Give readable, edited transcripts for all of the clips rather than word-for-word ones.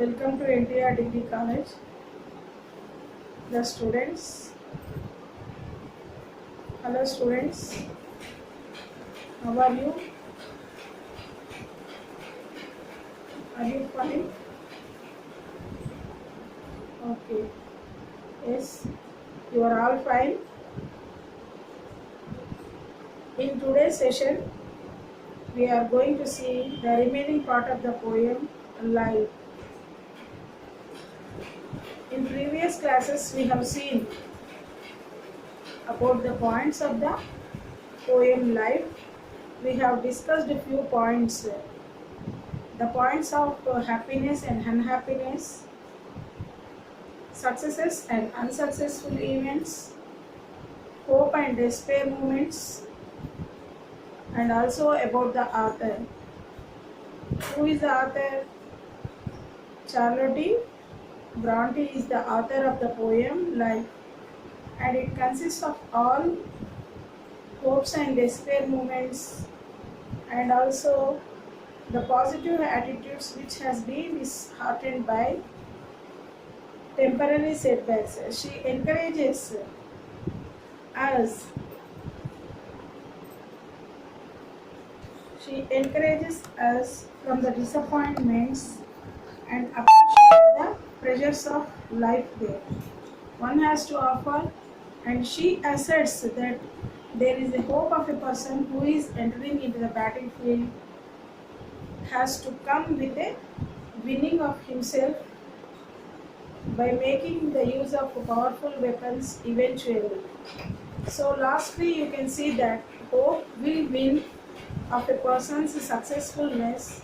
Welcome to NTR Degree College. The students. Hello students. How are you? Are you fine? Okay. Yes, you are all fine. In today's session, we are going to see the remaining part of the poem Life. In previous classes, we have seen about the points of the poem Life. We have discussed a few points. The points of happiness and unhappiness, successes and unsuccessful events, hope and despair moments, and also about the author. Who is the author? Charlotte Bronte is the author of the poem Life, and it consists of all hopes and despair moments, and also the positive attitudes which has been disheartened by temporary setbacks. She encourages us. She encourages us from the disappointments and appreciate the pleasures of life there. One has to offer, and she asserts that there is a hope of a person who is entering into the battlefield has to come with a winning of himself by making the use of powerful weapons eventually. So lastly, you can see that hope will win of a person's successfulness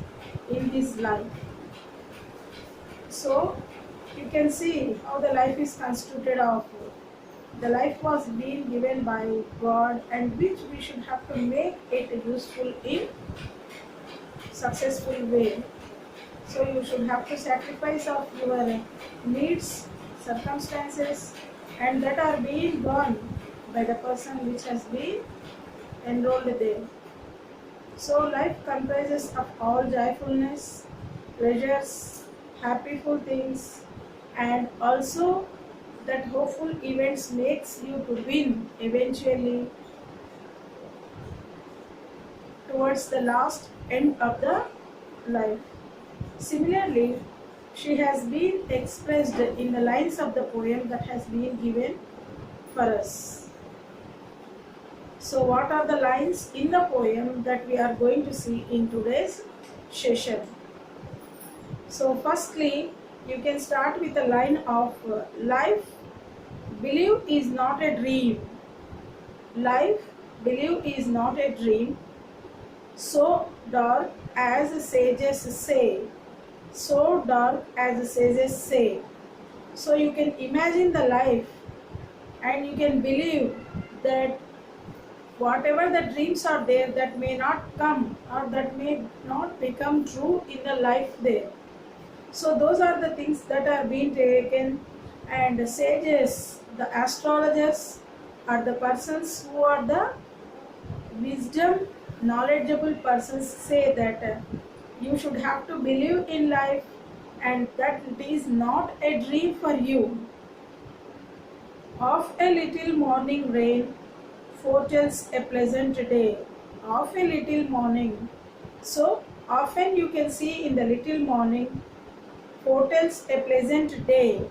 in his life. So you can see how the life is constituted of. The life was being given by God, and which we should have to make it useful in successful way. So you should have to sacrifice of your needs, circumstances, and that are being gone by the person which has been enrolled there. So life comprises of all joyfulness, pleasures, happyful things, and also that hopeful events makes you to win eventually towards the last end of the life. Similarly, she has been expressed in the lines of the poem that has been given for us. So what are the lines in the poem that we are going to see in today's session? So firstly, you can start with the line of life, believe is not a dream. Life, believe is not a dream, so dark as sages say. So dark as sages say. So you can imagine the life, and you can believe that whatever the dreams are there that may not come or that may not become true in the life there. So those are the things that are being taken, and the sages, the astrologers, are the persons who are the wisdom, knowledgeable persons, say that you should have to believe in life, and that it is not a dream for you. Of a little morning rain foretells a pleasant day. Of a little morning. So often you can see in the little morning foretells a pleasant day.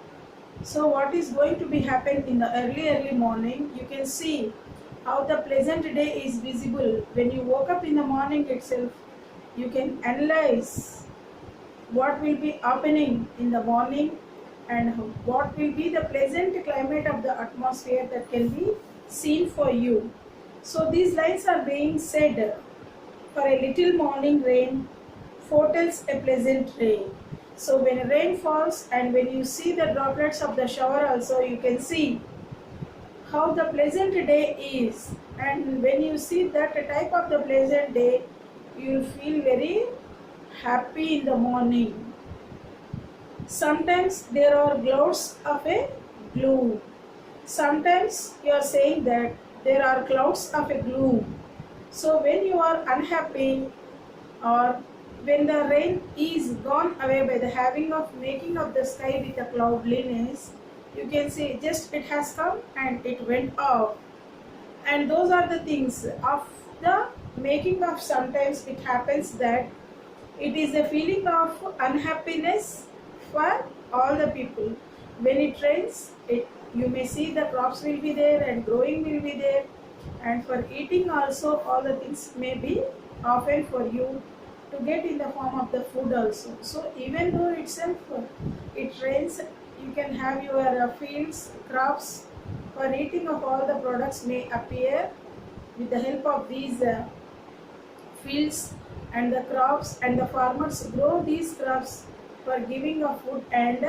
So what is going to be happen in the early morning? You can see how the pleasant day is visible. When you woke up in the morning itself, you can analyze what will be happening in the morning and what will be the pleasant climate of the atmosphere that can be seen for you. So these lines are being said, for a little morning rain foretells a pleasant day. So when rain falls and when you see the droplets of the shower also, you can see how the pleasant day is, and when you see that type of the pleasant day, you will feel very happy in the morning. Sometimes there are clouds of a gloom. Sometimes you are saying that there are clouds of a gloom. So when you are unhappy or When the rain is gone away by the having of making of the sky with the cloudliness, you can see just it has come and it went off. And those are the things of the making of. Sometimes it happens that it is a feeling of unhappiness for all the people. When it rains, you may see the crops will be there and growing will be there, and for eating also all the things may be often for you to get in the form of the food also. So even though itself it rains, you can have your fields, crops for eating of all the products may appear with the help of these fields and the crops, and the farmers grow these crops for giving of food and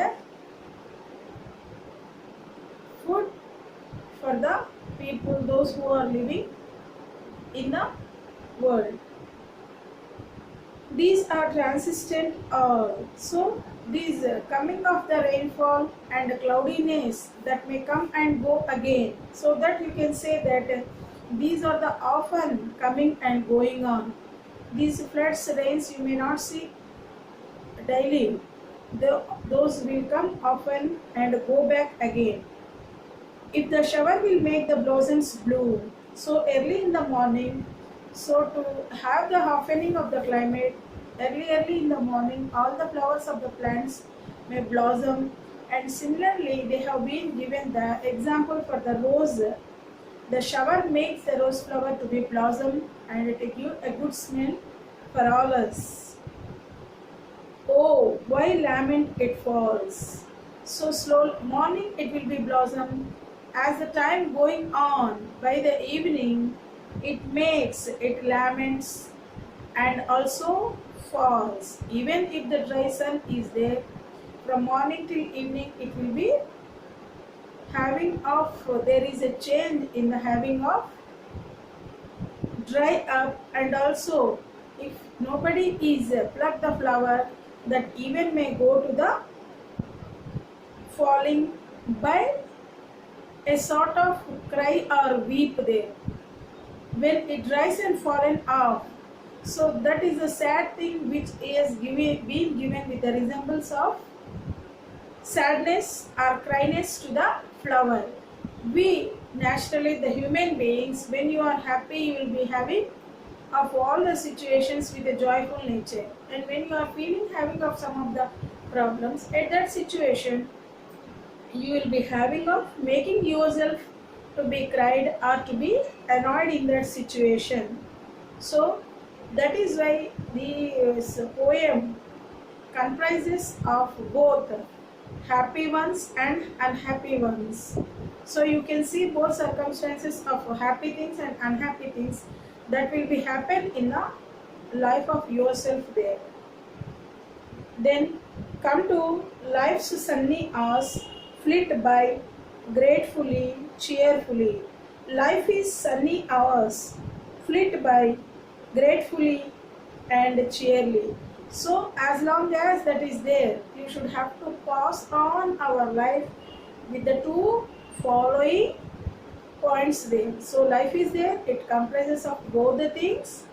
food for the people, those who are living in the world. These are transistent. So these coming of the rainfall and cloudiness that may come and go again, so that you can say that these are the often coming and going on. These floods, rains you may not see daily. Those will come often and go back again. If the shower will make the blossoms bloom, so early in the morning, so to have the softening of the climate, early in the morning, all the flowers of the plants may blossom. And similarly, they have been given the example for the rose. The shower makes the rose flower to be blossom, and it gives a good smell for all us. Oh, why lament it falls? So slow morning it will be blossom. As the time going on, by the evening, it laments and also falls. Even if the dry sun is there, from morning till evening, it will be having of, there is a change in the having of dry up. And also, if nobody is pluck the flower, that even may go to the falling by a sort of cry or weep there when it dries and fallen off. So that is a sad thing which is been given with the resemblance of sadness or cryness to the flower. We naturally, the human beings, when you are happy, you will be having of all the situations with a joyful nature, and when you are feeling having of some of the problems at that situation, you will be having of making yourself to be cried or to be annoyed in that situation. So that is why this poem comprises of both happy ones and unhappy ones. So you can see both circumstances of happy things and unhappy things that will be happen in the life of yourself there. Then come to life's sunny hours flit by gratefully, cheerfully. Life is sunny hours flit by gratefully and cheerily. So as long as that is there, you should have to pass on our life with the two following points there. So life is there, it comprises of both the things,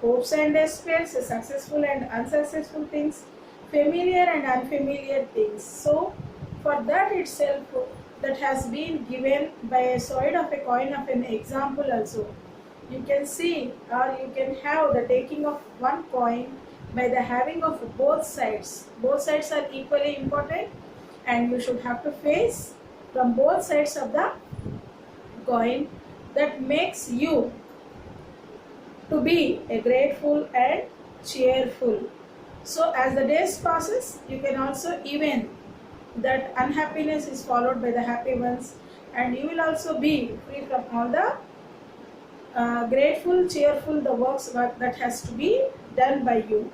hopes and despairs, successful and unsuccessful things, familiar and unfamiliar things. So for that itself, that has been given by a side of a coin of an example also. You can see, or you can have the taking of one coin by the having of both sides. Both sides are equally important, and you should have to face from both sides of the coin. That makes you to be a grateful and cheerful. So as the days passes, you can also even that unhappiness is followed by the happy ones, and you will also be free from all the grateful, cheerful, the works that has to be done by you.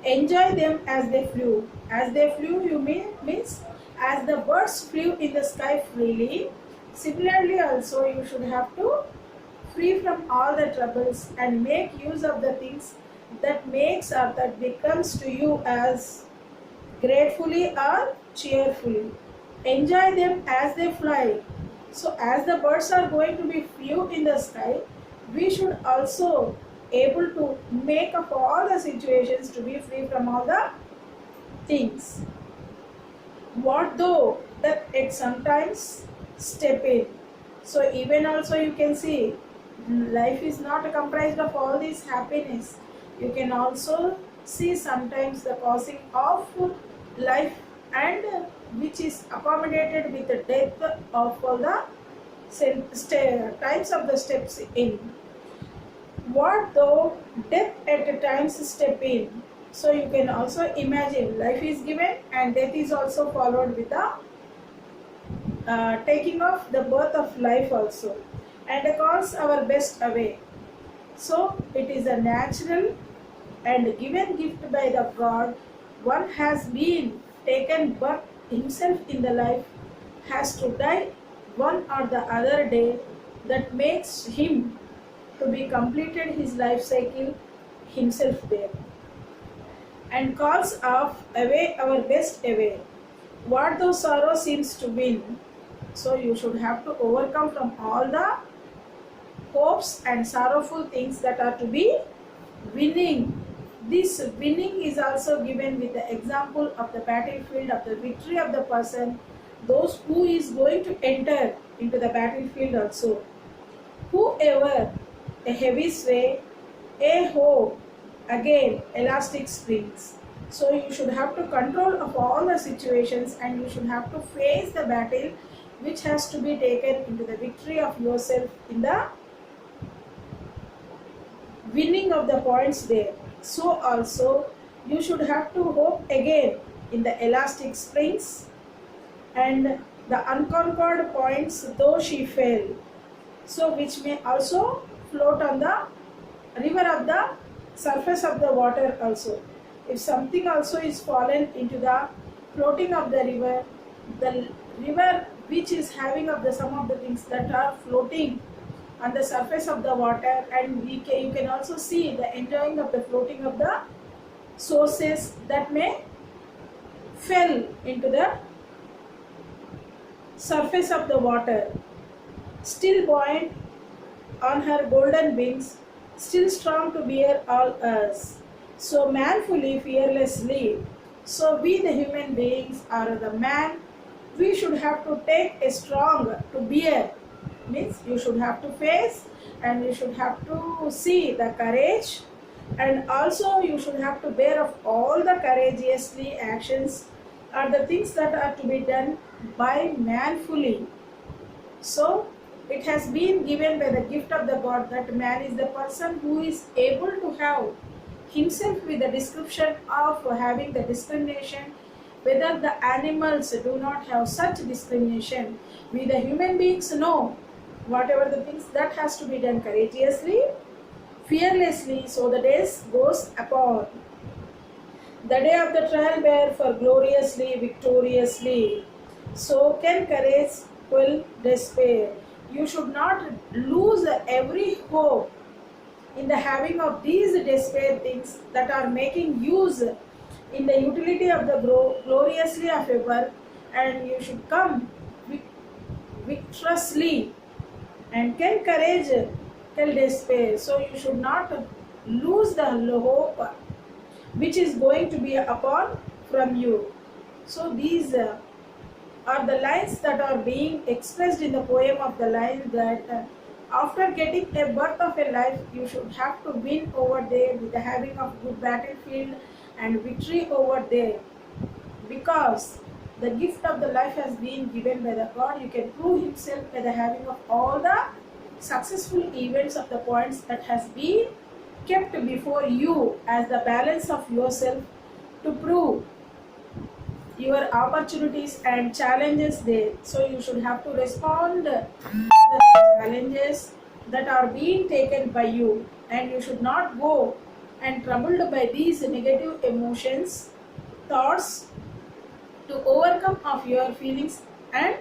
Enjoy them as they flew. As they flew, you means as the birds flew in the sky freely. Similarly, also you should have to free from all the troubles and make use of the things that makes or that becomes to you as gratefully or cheerfully. Enjoy them as they fly. So as the birds are going to be few in the sky, we should also able to make up all the situations to be free from all the things. What though that it sometimes step in. So even also you can see life is not comprised of all this happiness. You can also see sometimes the causing of life, and which is accommodated with the death of all the times of the steps in. What though death at times step in. So you can also imagine life is given and death is also followed with the taking of the birth of life also, and calls our best away. So it is a natural and given gift by the God. One has been taken birth himself in the life, has to die one or the other day, that makes him to be completed his life cycle himself there, and calls off away our best away. What though sorrow seems to win. So you should have to overcome from all the hopes and sorrowful things that are to be winning. This winning is also given with the example of the battlefield of the victory of the person, those who is going to enter into the battlefield also. Whoever a heavy sway, a hope, again elastic springs. So you should have to control of all the situations, and you should have to face the battle which has to be taken into the victory of yourself in the winning of the points there. So also you should have to hope again in the elastic springs and the unconquered points though she fell. So which may also float on the river of the surface of the water also. If something also is fallen into the floating of the river which is having of the some of the things that are floating on the surface of the water, and you can also see the enjoying of the floating of the sources that may fell into the surface of the water, still buoyant on her golden wings, still strong to bear all us. So manfully, fearlessly. So we the human beings are the man. We should have to take a strong to bear. Means you should have to face, and you should have to see the courage, and also you should have to bear of all the courageously actions are the things that are to be done by manfully. So it has been given by the gift of the God that man is the person who is able to have himself with the description of having the discrimination, whether the animals do not have such discrimination. We the human beings know whatever the things that has to be done courageously, fearlessly, so the days goes upon. The day of the trial bear for gloriously, victoriously. So can courage quell despair. You should not lose every hope in the having of these despair things that are making use in the utility of the gloriously of a work, and you should come victoriously, and can courage till despair. So you should not lose the hope which is going to be upon from you. So these are the lines that are being expressed in the poem of the line that after getting a birth of a life, you should have to win over there with the having of good battlefield and victory over there, because the gift of the life has been given by the God. You can prove himself by the having of all the successful events of the points that has been kept before you as the balance of yourself to prove your opportunities and challenges there. So you should have to respond to the challenges that are being taken by you, and you should not go and troubled by these negative emotions, thoughts, to overcome of your feelings and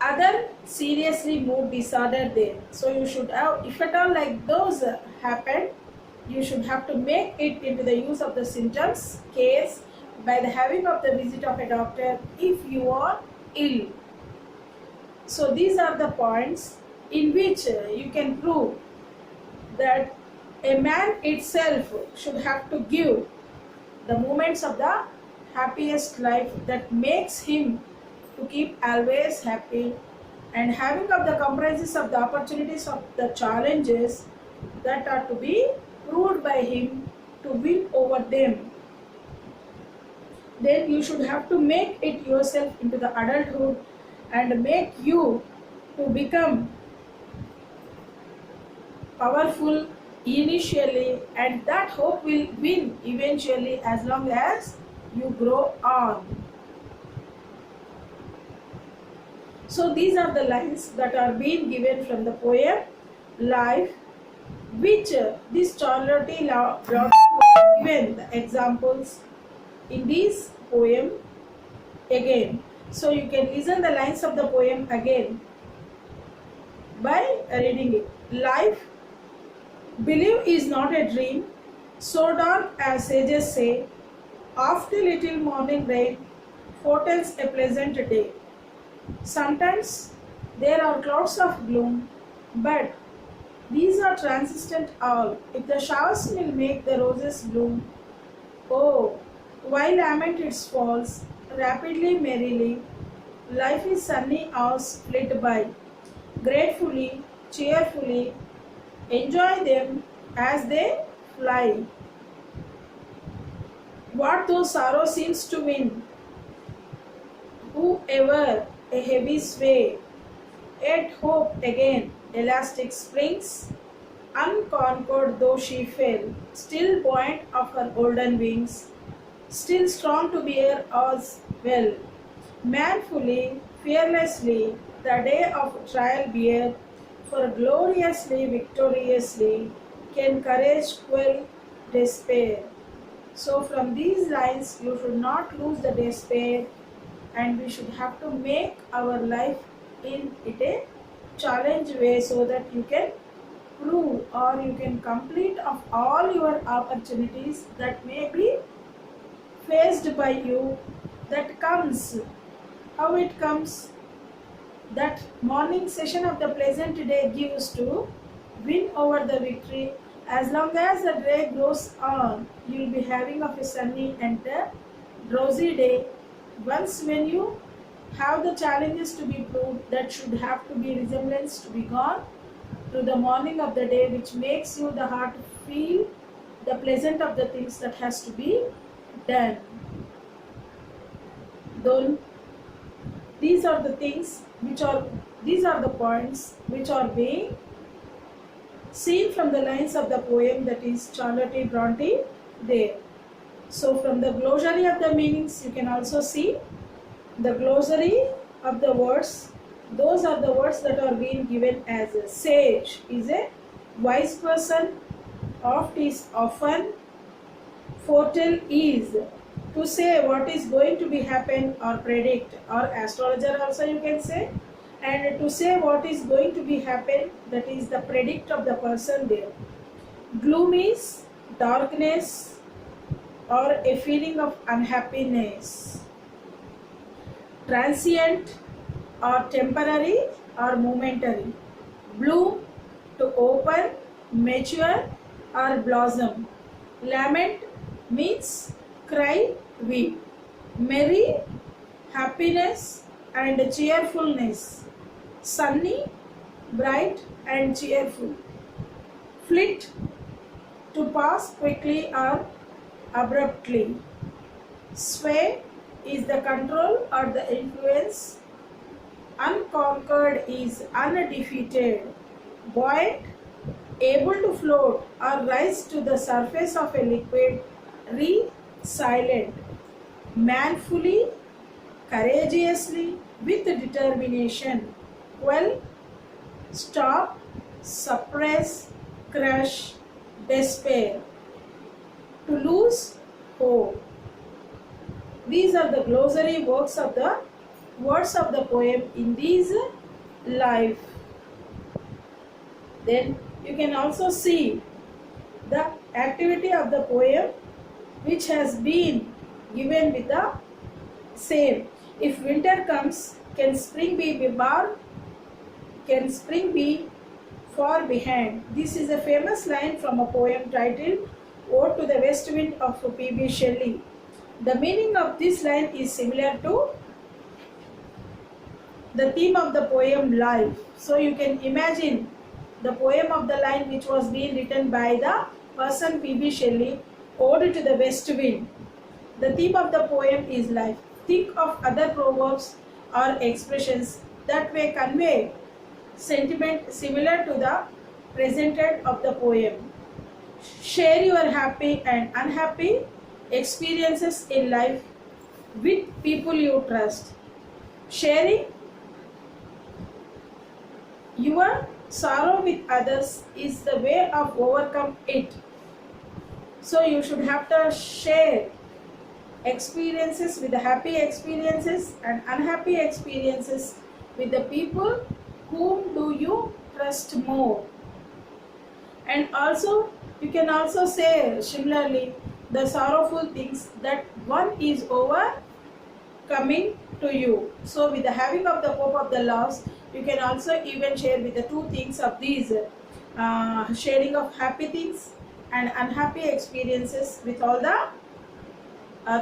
other seriously mood disorder there. So you should have, if at all like those happen, you should have to make it into the use of the symptoms case by the having of the visit of a doctor if you are ill. So these are the points in which you can prove that A man itself should have to give the moments of the happiest life that makes him to keep always happy, and having of the comprises of the opportunities of the challenges that are to be proved by him to win over them. Then you should have to make it yourself into the adulthood and make you to become powerful initially, and that hope will win eventually as long as you grow on. So these are the lines that are being given from the poem Life, which this Charlotte Bronte was given the examples in this poem again. So you can listen the lines of the poem again by reading it. Life, believe, is not a dream, so dark as sages say. After little morning rain foretells a pleasant day. Sometimes there are clouds of gloom, but these are transient all. If the showers will make the roses bloom, oh, why lament its falls rapidly, merrily? Life is sunny hours flit by, gratefully, cheerfully, enjoy them as they fly. What though sorrow seems to win? Whoever a heavy sway, yet hope again, elastic springs, unconquered though she fell, still buoyant of her golden wings, still strong to bear as well. Manfully, fearlessly, the day of trial bear, for gloriously, victoriously, can courage quell despair. So from these lines, you should not lose the despair, and we should have to make our life in it a challenge way so that you can prove or you can complete of all your opportunities that may be faced by you. That comes, how it comes, that morning session of the pleasant day gives to win over the victory. As long as the day goes on, you will be having of a sunny and a rosy day. Once when you have the challenges to be proved, that should have to be resemblance to be gone to the morning of the day, which makes you the heart feel the pleasant of the things that has to be done. Though these are the things which are, these are the points which are being seen from the lines of the poem, that is Charlotte Bronte there. So from the glossary of the meanings, you can also see the glossary of the words. Those are the words that are being given as a sage is a wise person, oft is often, foretell is to say what is going to be happen or predict, or astrologer also you can say, and to say what is going to be happen, that is the predict of the person there. Gloom is darkness or a feeling of unhappiness. Transient or temporary or momentary. Bloom, to open, mature or blossom. Lament means cry, weep. Merry, happiness and cheerfulness. Sunny, bright and cheerful. Flit, to pass quickly or abruptly. Sway is the control or the influence. Unconquered is undefeated. Buoyant, able to float or rise to the surface of a liquid. Silent. Manfully, courageously, with determination. Well, stop, suppress, crush, despair. To lose, hope. These are the glossary words of the poem in these life. Then you can also see the activity of the poem which has been given with the same. If winter comes, can spring be born? Can spring be far behind. This is a famous line from a poem titled Ode to the West Wind of P.B. Shelley. The meaning of this line is similar to the theme of the poem Life. So you can imagine the poem of the line which was being written by the person P.B. Shelley, Ode to the West Wind. The theme of the poem is life. Think of other proverbs or expressions that may convey sentiment similar to the presented of the poem. Share your happy and unhappy experiences in life with people you trust. Sharing your sorrow with others is the way of overcome it. So you should have to share experiences with the happy experiences and unhappy experiences with the people whom do you trust more. And also you can also say similarly the sorrowful things that one is overcoming to you. So with the having of the hope of the loss, you can also even share with the two things of these sharing of happy things and unhappy experiences with all the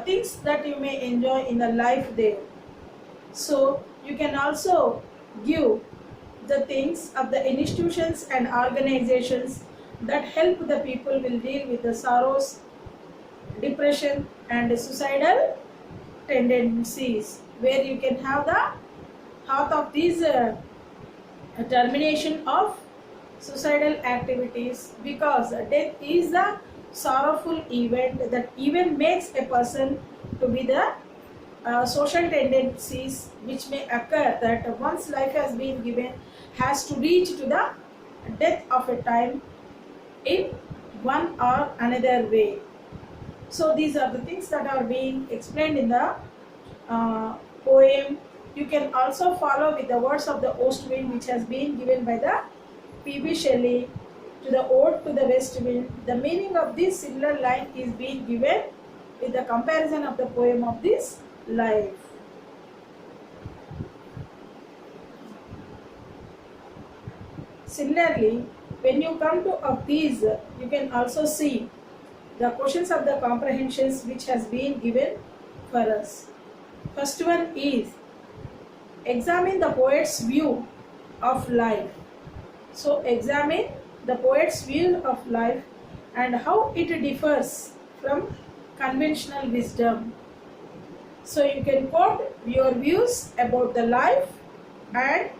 things that you may enjoy in the life there. So you can also give the things of the institutions and organizations that help the people will deal with the sorrows, depression and suicidal tendencies, where you can have the half of these termination of suicidal activities, because death is the sorrowful event that even makes a person to be the social tendencies which may occur, that once life has been given has to reach to the death of a time in one or another way. So these are the things that are being explained in the poem. You can also follow with the words of the West Wind which has been given by the P.B. Shelley to the Ode to the West Wind. The meaning of this similar line is being given with the comparison of the poem of this life. Similarly, when you come to of these, you can also see the questions of the comprehensions which has been given for us. First one is, examine the poet's view of life. So examine the poet's view of life and how it differs from conventional wisdom. So you can quote your views about the life and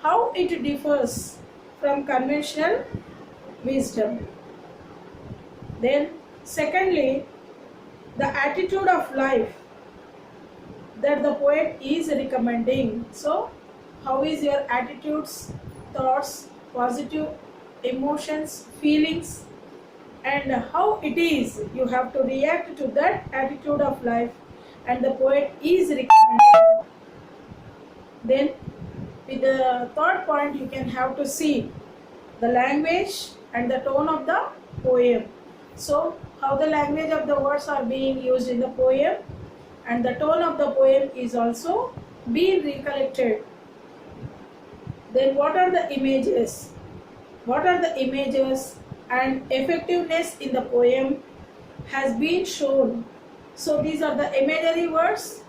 how it differs from conventional wisdom. Then secondly, the attitude of life that the poet is recommending. So how is your attitudes, thoughts, positive emotions, feelings, and how it is you have to react to that attitude of life, and the poet is recommending. Then with the third point, you can have to see the language and the tone of the poem. So how the language of the words are being used in the poem, and the tone of the poem is also being recollected. Then what are the images? What are the images and effectiveness in the poem has been shown. So these are the imaginary words.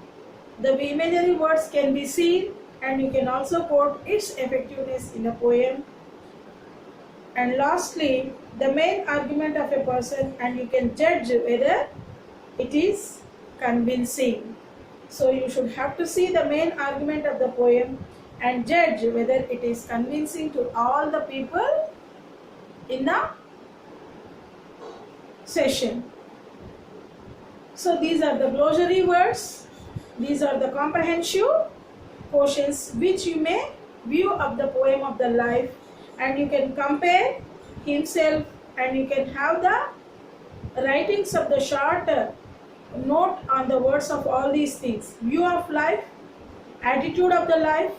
The imaginary words can be seen, and you can also quote its effectiveness in the poem. And lastly, the main argument of a person, and you can judge whether it is convincing. So you should have to see the main argument of the poem and judge whether it is convincing to all the people in the session. So these are the glossary words. These are the comprehensive portions which you may view of the poem of the life, and you can compare himself, and you can have the writings of the short note on the words of all these things: view of life, attitude of the life,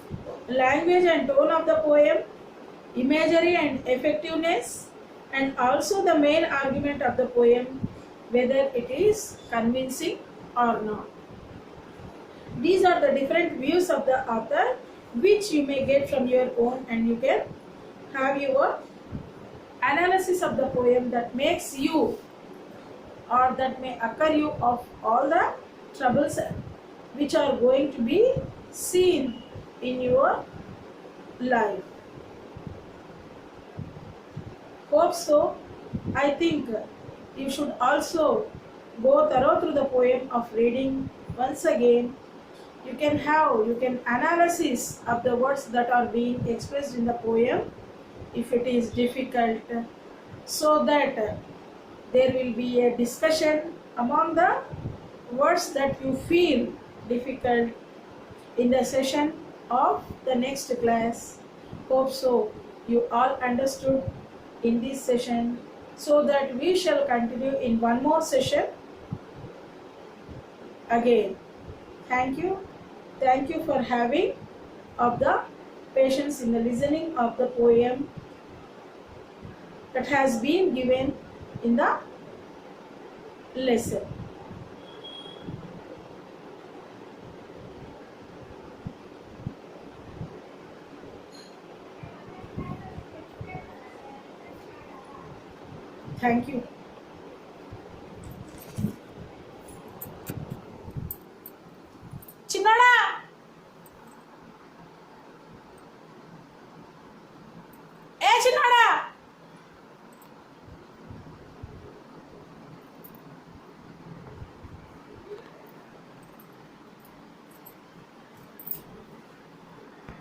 language and tone of the poem, imagery and effectiveness, and also the main argument of the poem, whether it is convincing or not. These are the different views of the author which you may get from your own, and you can have your analysis of the poem that makes you or that may occur you of all the troubles which are going to be seen in your life. Hope so. I think you should also go thorough through the poem of reading once again. You can analysis of the words that are being expressed in the poem if it is difficult, so that there will be a discussion among the words that you feel difficult in the session of the next class. Hope so you all understood in this session, so that we shall continue in one more session again. Thank you. Thank you for having of the patience in the listening of the poem that has been given in the lesson. Thank you.